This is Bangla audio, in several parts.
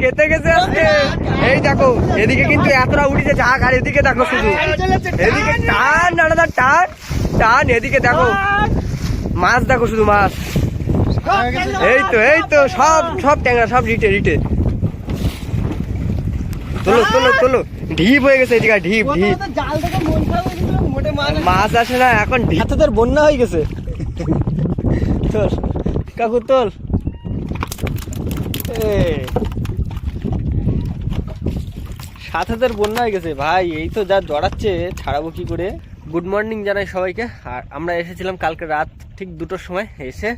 পেতে গেছে আজকে। এই দেখো এদিকে কিন্তু এতটা উঠেছে ঝাঁক, আর এদিকে দেখো শুধু এদিকে টান দাদা টান টান, এদিকে দেখো মাছ, দেখো শুধু মাছ। এই তো সব সব ট্যাংরা, সব রিটে রিটে। তোলো তোলো তোলো, ঢিপ হয়ে গেছে এদিকে, ঢিপ ঢিপ। মাছ আসে না এখন, ঢিপের বন্যা হয়ে গেছে। তোল কাকু তোল। সাত হাজার বন্যা হয়ে গেছে ভাই, এই তো যা জড়াচ্ছে, ছাড়াবো কি করে। গুড মর্নিং জানাই সবাইকে। আর আমরা এসেছিলাম কালকে রাত ঠিক 2টোর সময় এসে,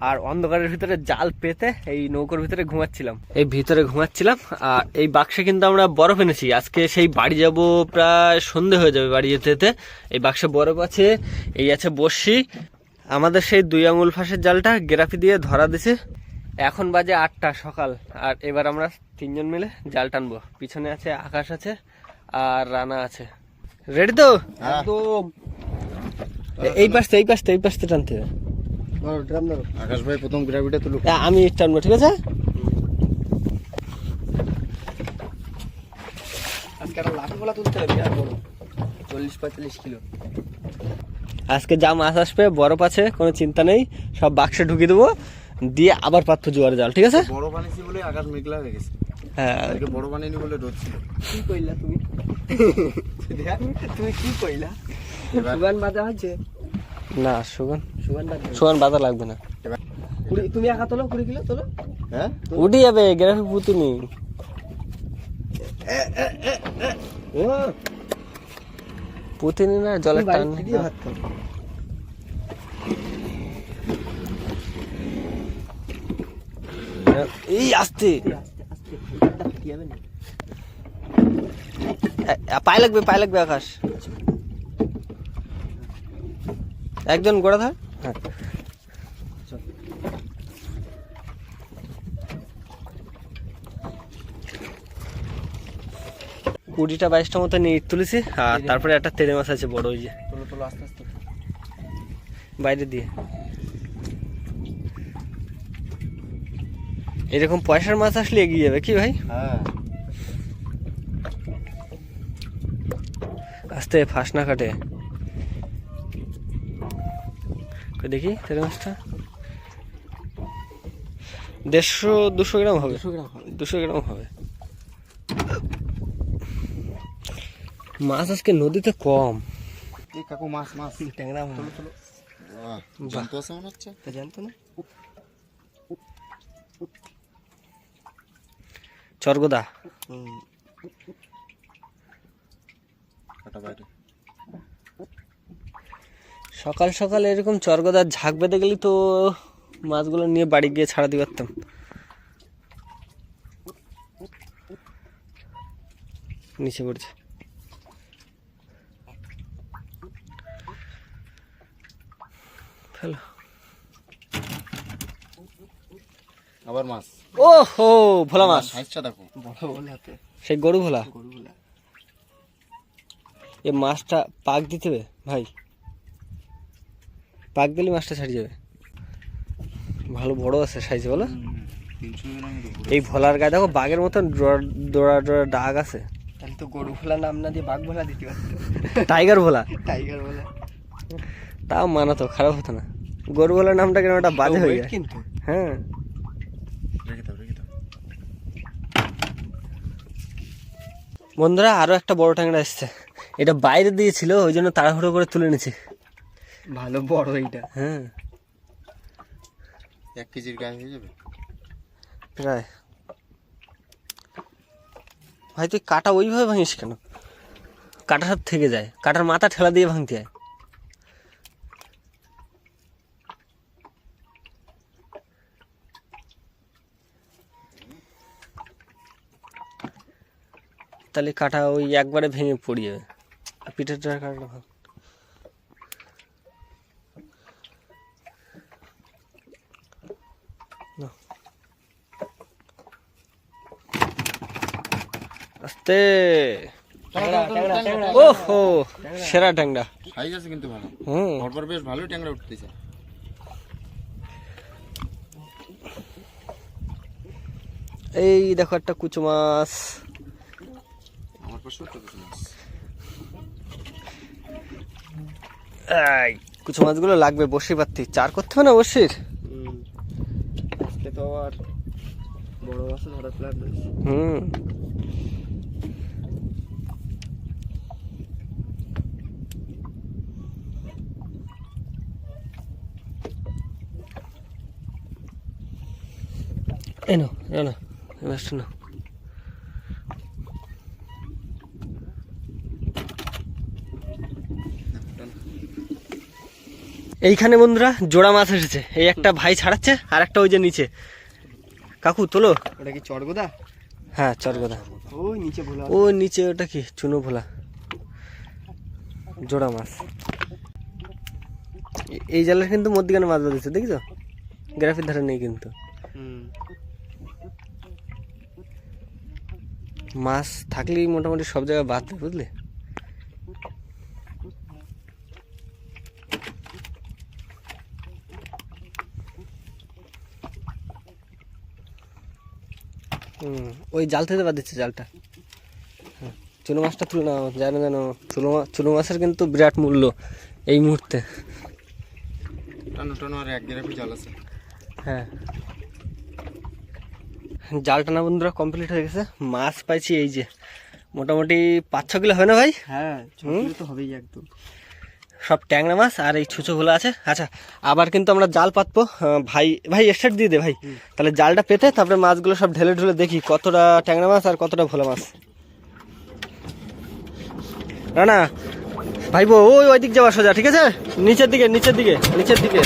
আর অন্ধকারের ভিতরে জাল পেতে এই নৌকোর ভিতরে ঘুমাচ্ছিলাম, এই ভিতরে ঘুমাচ্ছিলাম। আর এই বাক্সে কিন্তু আমরা বরফ এনেছি, আজকে সেই বাড়ি যাব, প্রায় সন্ধে হয়ে যাবে বাড়ি যেতে যেতে। এই বাক্সে বরফ আছে, এই আছে বড়শি, আমাদের সেই 2 আঙুল ফাঁসের জালটা গেরাফি দিয়ে ধরা দিছে। এখন বাজে 8টা সকাল, আর এবার আমরা 3 জন মিলে জাল টানবো। পিছনে আছে আকাশ আছে আর রানা আছে। রেডি তো? একদম। এই পাশতে টানতে হবে। আকাশ ভাই প্রথম গ্রাভিটা তুলো, আমি টানবো, ঠিক আছে? আজকে একটা লাঠি গোলা তুলতে হবে, 40-45 কিলো। আজকে যা মাছ আসবে, বরফ আছে, কোনো চিন্তা নেই, সব বাক্সে ঢুকিয়ে দেবো, দিয়ে আবার পাত্র জোয়ার জাল, ঠিক আছে? বড় বানিয়েছি বলে আকাশ মেঘলা হয়ে গেছে। হ্যাঁ, বড় বানিয়ে বলে রোদ ছিল। কি কইলা তুমি? তুমি কি কইলা? সুগান বাজা আছে না? সুগান বাজা লাগবে না। তুমি একা তোলো, 20 কিলো তোলো। হ্যাঁ, উঠে যাবে, গ্রাফি পুতুনি। পুতুনি না, জলের টান। এই আস্তে পায়ে লাগবে আকাশ। একজন গোড়া ধর। হ্যাঁ, কুড়িটা 22টা মতো নিয়ে তুলেছি। আর তারপরে একটা তেড়ে মাছ আছে বড়, ওই যে তোলো আস্তে আস্তে বাইরে দিয়ে। এরকম পয়সার মাছ আসলে এগিয়ে যাবে কি ভাই? হ্যাঁ, আস্তে, ফাঁস না কাটে। দেখি তেড়ে মাছটা 150-200 গ্রাম হবে। 200 গ্রাম হবে। মাছ আজকে নদীতে কম। এই কাকু মাছ ট্যাংরা তোলো তোলো। জানতো আছে মনে হচ্ছে, জানতো না। চরগোদা। সকাল সকাল এরকম চরগোদার ঝাঁক বেঁধে গেলি তো মাছগুলো নিয়ে বাড়ি গিয়ে ছাড়া দিতে পারতাম। নিচে পড়ছে। ফেলো। আবার মাছ। ও হো, ভোলা মাছ। সাইজটা দেখো, বড় ভোলাতে, সেই গরু ভোলা। এই মাছটা পাক দিতে হবে ভাই, পাক দিলে মাছটা ছাড়িয়ে যাবে। ভালো বড় আছে সাইজ, বলো। 300 গ্রামের। এই ভোলার গায়ে দেখো বাঘের মতন ডোরা ডোরা দাগ আছে। তাহলে তো গরু ভোলা নাম না দিয়ে বাঘ ভোলা দিতে পারতো। টাইগার ভোলা। টাইগার ভোলা তাও মানা তো খারাপ হতো না। গরু ভোলার নামটা কেন একটা বাজে হয়ে যায় কিন্তু। হ্যাঁ, রেখে দাও। বন্ধুরা আরো একটা বড় ট্যাংরা এসছে। এটা বাইরে দিয়েছিল, ওই জন্য তাড়াহুড়ো করে তুলে নিছি। ভালো বড় এইটা। হ্যাঁ, 1 কেজির গায়ে হয়ে যাবে প্রায়। ভাই তুই কাটা ওইভাবে ভাঙিস কেন? কাটা সব থেকে যায়, কাটার মাথা ঠেলা দিয়ে ভাঙতে হয়। তাহলে কাটা ওই একবারে ভেঙে পড়ে যাবে। পিঠের কাটাটা ভাঙ। আস্তে। ওহো, সেরা ট্যাংরা। সাইজ আছে কিন্তু ভালো। পরপর বেশ ভালোই ট্যাংরা উঠতেছে। এই দেখো একটা কুচো মাছ। আমার পাশেও তো কিছু মাছ। এই কুচো মাছগুলো লাগবে, বসি পাত্তি চার করতে হবে না বসির। আজকে তো আর বড় মাছ ধরা প্ল্যান রয়েছে। এনো এনো মাছটা না। এইখানে বন্ধুরা জোড়া মাছ এসেছে। এই একটা ভাই ছাড়াচ্ছে, আর একটা ওই যে নিচে। কাকু তোলো। ওটা কি চড়গোদা? হ্যাঁ চরগোদা। ওই নিচে ভোলা। ও নিচে ওটা কি চুনো ভোলা। জোড়া মাছ। এই জালের কিন্তু মধ্যখানে মাছ বাঁধেছে, দেখছো? গ্রাফির ধারে নেই কিন্তু। মাছ থাকলেই মোটামুটি সব জায়গায় বাঁধবে, বুঝলে? ওই জাল থেকে বাদ দিচ্ছে জালটা। চুনো মাছটা তুলে নাও, জানো জানো চুনো মাছের কিন্তু বিরাট মূল্য এই মুহূর্তে। টানো টানো, আর এক গ্রাফি জাল আছে। হ্যাঁ জাল টানা বন্ধুরা কমপ্লিট হয়ে গেছে। মাছ পাইছি এই যে মোটামুটি 5-6 কিলো হবে না ভাই? হ্যাঁ তো হবেই একদম। সব ট্যাংরা মাছ আর এই ছুঁচোগুলো আছে। আচ্ছা আবার কিন্তু আমরা জাল পাতবো। ভাই ভাই স্টার্ট দিয়ে দে ভাই। তাহলে জালটা পেতে তারপরে মাছগুলো সব ঢেলে ঢেলে দেখি কতটা ট্যাংরা মাছ আর কতটা ভোলা মাছ। রানা ভাইবো ওই দিক যাওয়া সোজা, ঠিক আছে? নিচের দিকে নিচের দিকে নিচের দিকে।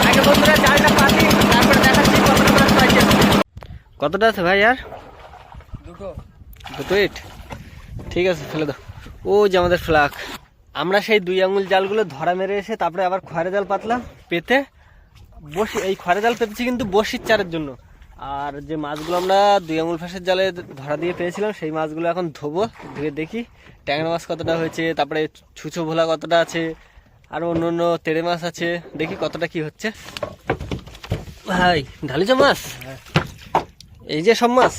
আগে বন্ধুরা জালটা পাতি, তারপরে দেখাচ্ছি কতটা মাছ পাইছে। কতটা আছে ভাই? আর দুটো ইট, ঠিক আছে ফেলে দাও। ও যে আমাদের ফ্লাক। আমরা সেই 2 আঙুল জালগুলো ধরা মেরে এসে তারপরে আবার খয়রা জাল পাতলাম পেতে বসি। এই খয়রা জাল পেতেছি কিন্তু বসির চারের জন্য। আর যে মাছগুলো আমরা 2 আঙুল ফাঁসের জালে ধরা দিয়ে পেয়েছিলাম সেই মাছগুলো এখন ধোবো, ধুয়ে দেখি ট্যাংরা মাছ কতটা হয়েছে, তারপরে ছুঁচো ভোলা কতটা আছে, আর অন্য অন্য তেড়ে মাছ আছে, দেখি কতটা কি হচ্ছে। ভাই ঢালিছ মাছ? এই যে সব মাছ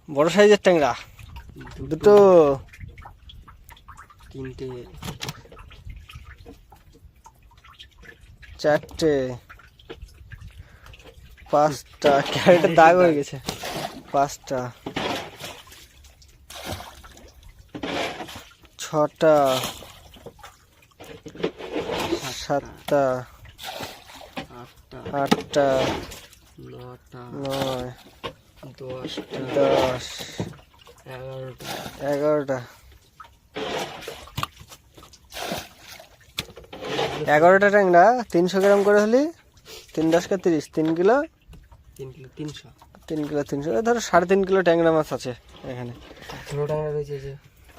বড় সাইজের ট্যাংরা দুটো, 3টে, 4টে, 5টা। ক্যারেটের দাগ হয়ে গেছে। 5টা, 6টা, 7টা, 8টা, 9টা, 9, 10টা, 10, 11টা, 11টা। 11টা ট্যাংরা 300 গ্রাম করে হলে 3 10 কে 30, 3 কিলো। 3 কিলো 300। 3 কিলো 300, ধরো 3.5 কিলো ট্যাংরা মাছ আছে এখানে। ছোট ট্যাংরা রয়েছে যে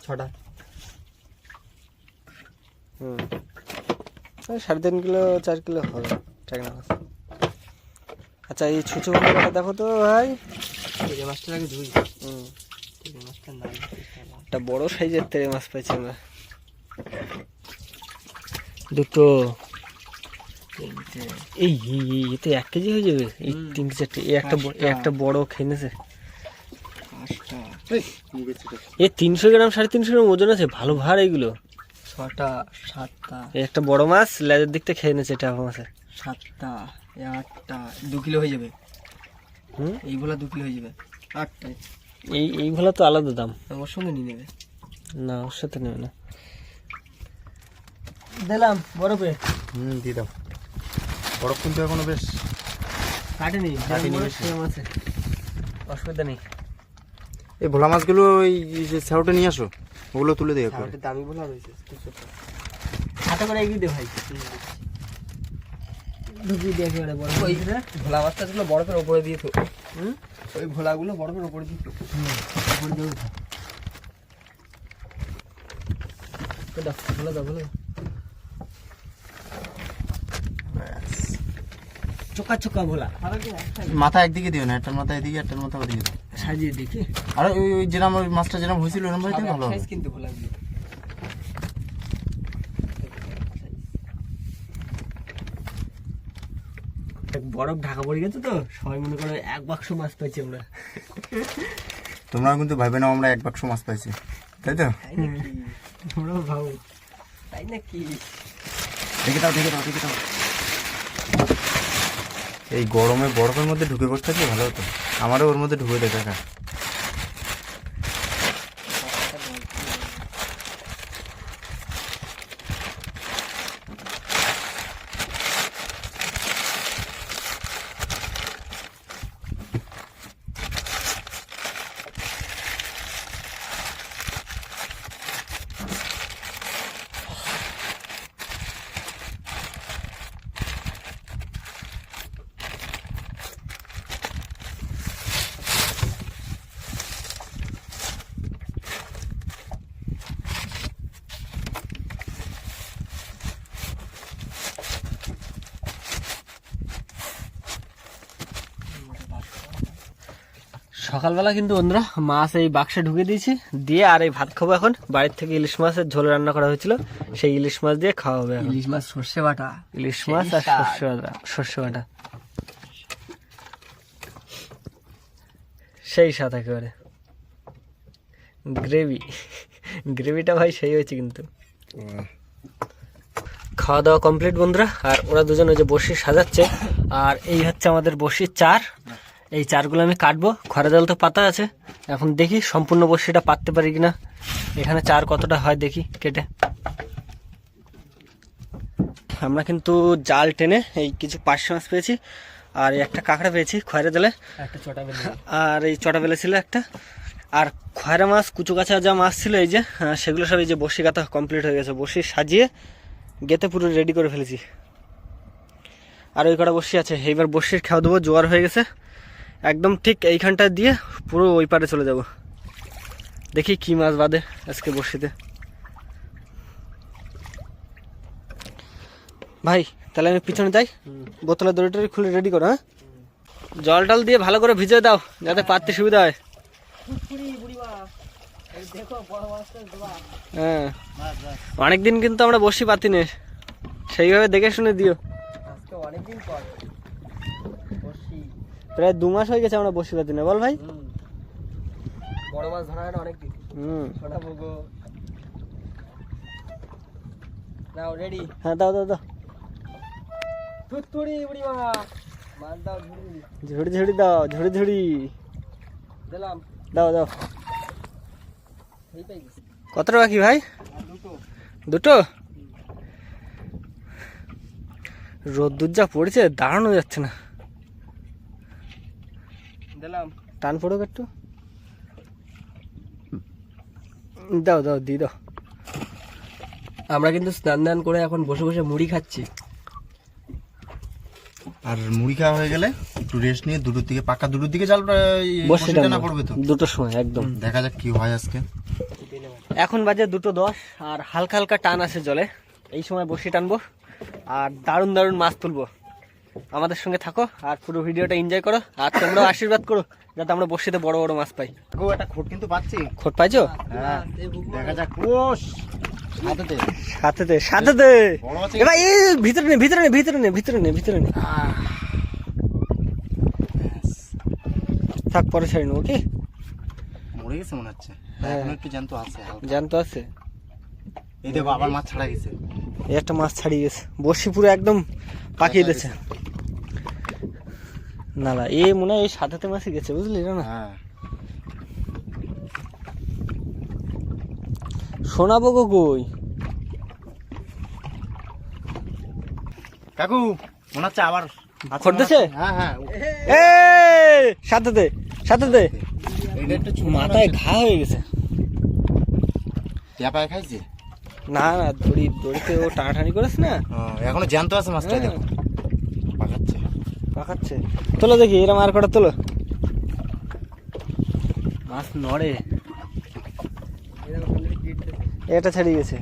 6টা। 3.5 কিলো 4 কিলো হবে ট্যাংরা মাছ। আচ্ছা এই ছুঁচো ভোলাটা দেখো তো ভাই। তেড়ে মাছটার আগে ধুই। তেড়ে মাছটার নাম একটা বড় সাইজের তেড়ে মাছ পাইছি আমরা। দুটো। এই এতে 1 কেজি হয়ে যাবে। এই 3 4টে। একটা বড় খেয়ে নিয়েছে। 5টা, এ 300 গ্রাম 350 গ্রাম ওজন আছে, ভালো ভার এইগুলো। 6টা, 7টা, এই একটা বড় মাছ লেজের দিক থেকে খেয়ে নিয়েছে এটা মাছের। 7টা, 8টা, 2 কিলো হয়ে যাবে। এই ভোলা 2 কিলো হয়ে যাবে। 8টায় এই ভোলা তো আলাদা দাম। ওর সঙ্গে নিয়ে নেবে না, ওর সাথে নেবে না। দিলাম বরফে। দিয়ে দাও। বরফ কিন্তু এখনো বেশ কাটেনি, সেম আছে, অসুবিধা নেই। এই ভোলা মাছগুলো ওই যে স্যাওটা নিয়ে আসো, ওগুলো তুলে দেয়। ওটা দামি ভোলা রয়েছে। হাতে করে এগিয়ে দে ভাই। ঢুকিয়ে দিয়ে একেবারে বরফ। ওই ভোলা মাছটা গুলো বরফের উপরে দিয়ে তো। ওই ভোলাগুলো বরফের উপরে দিয়ে তো। উপরে দিয়ে উঠা। ভোলা দাও, ভোলা দাও। চোকা চোকা ভোলা। মাথা একদিকে দিও না, একটার মাথা এদিকে, একটার মাথা ওদিকে দাও। সাজিয়ে দেখি। আর ওই যেরকম ওই মাছটা যেরকম হয়েছিল ওরকম ভাবে ভালো হবে। সাইজ কিন্তু ভোলা বরফ ঢাকা পড়ে গেছে তো সবাই মনে করে 1 বাক্স মাছ পাইছি আমরা। তোমরা কিন্তু ভাইবে না আমরা 1 বাক্স মাছ পাইছি, তাই তো? তোমরাও ভাবো তাই নাকি? দেখে দাও। এই গরমে বরফের মধ্যে ঢুকে বসে থাকলে ভালো হতো, আমারও ওর মধ্যে ঢুকে দেখা কাকা। সকালবেলা কিন্তু বন্ধুরা মাছ এই বাক্সে ঢুকে দিয়েছি, দিয়ে আর এই ভাত খাবো এখন। বাড়ির থেকে ইলিশ মাছের ঝোল রান্না করা হয়েছিল, সেই ইলিশ মাছ দিয়ে খাওয়া হবে এখন। ইলিশ মাছ সর্ষে বাটা, ইলিশ মাছ আর সর্ষে বাটা, সেই সাথে একেবারে গ্রেভিটা ভাই সেই হয়েছে কিন্তু। খাওয়া দাওয়া কমপ্লিট বন্ধুরা, আর ওরা দুজন ওই যে বড়শি সাজাচ্ছে, আর এই হচ্ছে আমাদের বড়শির চার। এই চারগুলো আমি কাটবো, খরা জাল তো পাতা আছে, এখন দেখি সম্পূর্ণ বড়শিটা পাততে পারি কিনা। এখানে চার কতটা হয় দেখি কেটে। আমরা কিন্তু জাল টেনে এই কিছু পার্শে মাছ পেয়েছি, আর এই একটা কাঁকড়া পেয়েছি খয়রা জালে, আর এই চটা বেলে ছিল একটা। আর খয়রা মাছ কুচু কাছা যা মাছ ছিল এই যে সেগুলো সব এই যে বড়শি গাঁথা কমপ্লিট হয়ে গেছে, বড়শি সাজিয়ে গেতে পুরো রেডি করে ফেলেছি। আর ওই কটা বড়শি আছে, এইবার বড়শির খাওয়া দেবো, জোয়ার হয়ে গেছে একদম ঠিক এইখানটা দিয়ে পুরো ওই পারে চলে যাব। দেখি কি মাছ বাদে আজকে বড়শিতে। ভাই তাহলে আমি পিছনে যাই, বোতলের দড়ি টড়ি খুলে রেডি করো। হ্যাঁ, জল টল দিয়ে ভালো করে ভিজে দাও যাতে পাততে সুবিধা হয়। হ্যাঁ, অনেকদিন কিন্তু আমরা বড়শি পাতি নে, সেইভাবে দেখে শুনে দিও। অনেকদিন পর প্রায় 2 মাস হয়ে গেছে আমরা বড়শি পাতি না, বল ভাই? বড় মাছ ধরা হয় না অনেকদিন। নাও রেডি। হ্যাঁ দাও। ঝুড়ি দাও, ঝুড়ি দিলাম, দাও। কত টাকা কি ভাই? দুটো। রোদ্দুর যা পড়েছে দাঁড়ানো যাচ্ছে না। দিলাম, টান পড়ুক একটু। দাও দি দাও। আমরা কিন্তু স্নান করে এখন বসে বসে মুড়ি খাচ্ছি। আর মুড়ি খাওয়া হয়ে গেলে একটু রেস্ট নিয়ে 2টোর দিকে, পাকা 2টোর দিকে জাল বসে না পড়বে তো 2টোর সময় একদম। দেখা যাক কি হয় আজকে। এখন বাজে 2:10, আর হালকা হালকা টান আছে জলে। এই সময় বসে টানবো আর দারুণ মাছ তুলবো। আমাদের সঙ্গে থাকো আর পুরো ভিডিওটা এনজয় করো, আর তোমরাও আশীর্বাদ করো যাতে আমরা বসিতে বড় মাছ পাই। একটা খোট কিন্তু পাচ্ছি। খোট পাইছো? হ্যাঁ, দেখা যাক। সাথে দে। এবার এই ভিতরে নে। থাক, পরে ছাড়ি নেবো। ওকে, মরে গেছে মনে হচ্ছে। হ্যাঁ, এখন একটু জ্যান্ত আছে, জ্যান্ত আছে। এই দেখো আবার মাছ ছাড়া গেছে। এই একটা মাছ ছাড়িয়ে গেছে, বড়শি পুরো একদম পাকিয়ে দিয়েছে। নালা এ মনে হয় এই সাথে মাছই গেছে, বুঝলি না? হ্যাঁ, শোনাবো গো কই কাকু, মনে হচ্ছে আবার করতেছে। হ্যাঁ, সাথে দে। মাথায় ঘা হয়ে গেছে। পায়ে খাইছে না দড়িতে ও টানাটানি করেছে না, এখনো জ্যান্ত আছে মাছটা। দেখো পাকাচ্ছে। তোলো দেখি, এরম আর কটা তোলো। মাছ নড়ে। এটা ছাড়িয়ে গেছে।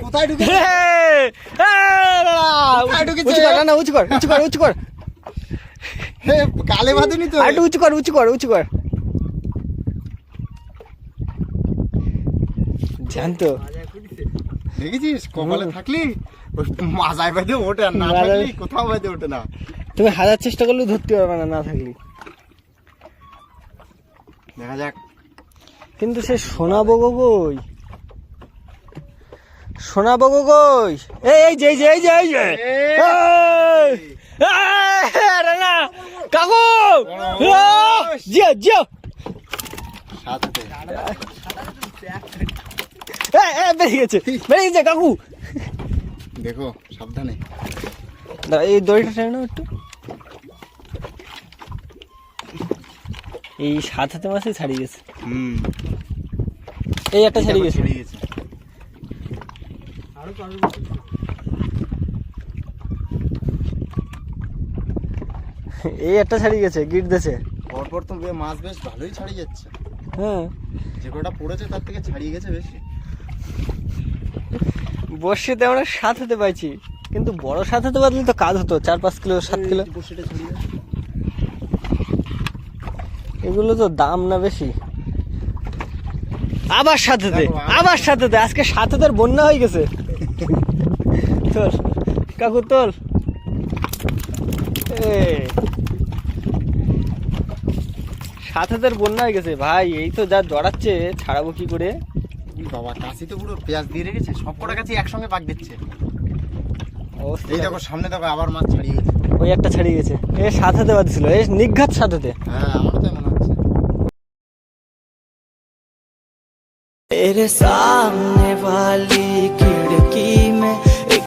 কোথায় ঢুকেছে? উঁচু কর। কালে বাঁধেনি তো, একটু উঁচু কর। জানতো দেখেছিস কপালে থাকলি ওই মাজায় বেঁধে ওঠে, আর না মাজায়- থাকলি কোথাও বেঁধে ওঠে না। তুমি হাজার চেষ্টা করলেও ধরতে পারবে না, না থাকলে। দেখা যাক। কিন্তু সে সোনা বগো কই, সোনা বগো কই? এই যে এই যে এই যে এই যে এই! আরে না কাকু, জিও জিও, সাথে বেরিয়ে গেছে, বেরিয়ে গেছে কাকু। দেখো সাবধানে। দাঁড়া, এই দড়িটা টেনে নাও একটু। এই 7 হাতে মাছে ছাড়িয়ে গেছে। এই একটা ছাড়িয়ে গেছে। ছেড়ে গেছে। এই একটা ছাড়িয়ে গেছে, গিট দেছে। পরপর তো মাছ বেশ ভালোই ছাড়িয়ে যাচ্ছে। হ্যাঁ, যে কটা পড়েছে তার থেকে ছাড়িয়ে গেছে বেশি। বর্ষিতে আমরা 7 হাতে পাইছি, কিন্তু বড় 7 হাতে পাতলে তো কাজ হতো, 4-5 কিলো 7 কিলো। এই বড়শিটা ছাড়িয়ে গেছে। এগুলো তো দাম না বেশি। আবার 7 হাতে, আবার 7 হাতে, আজকে 7 হাতের বন্যা হয়ে গেছে। তোল কাকু তোল। 7 হাতের বন্যা হয়ে গেছে ভাই, এই তো যা জড়াচ্ছে, ছাড়াবো কি করে? এই বাবা কাশি তো পুরো পেঁয়াজ দিয়ে রেখেছে, সব কটা কাছে একসঙ্গে পাক দিচ্ছে। অবস্থা এই দেখো সামনে দেখো আবার মাছ ছাড়িয়ে গেছে। ওই একটা ছাড়িয়ে গেছে। 7 হাতে বাঁধছিল, নিঘাত 7 হাতে। হ্যাঁ আমারও তাই মনে হচ্ছে। तेरे सामने वाली खिड़की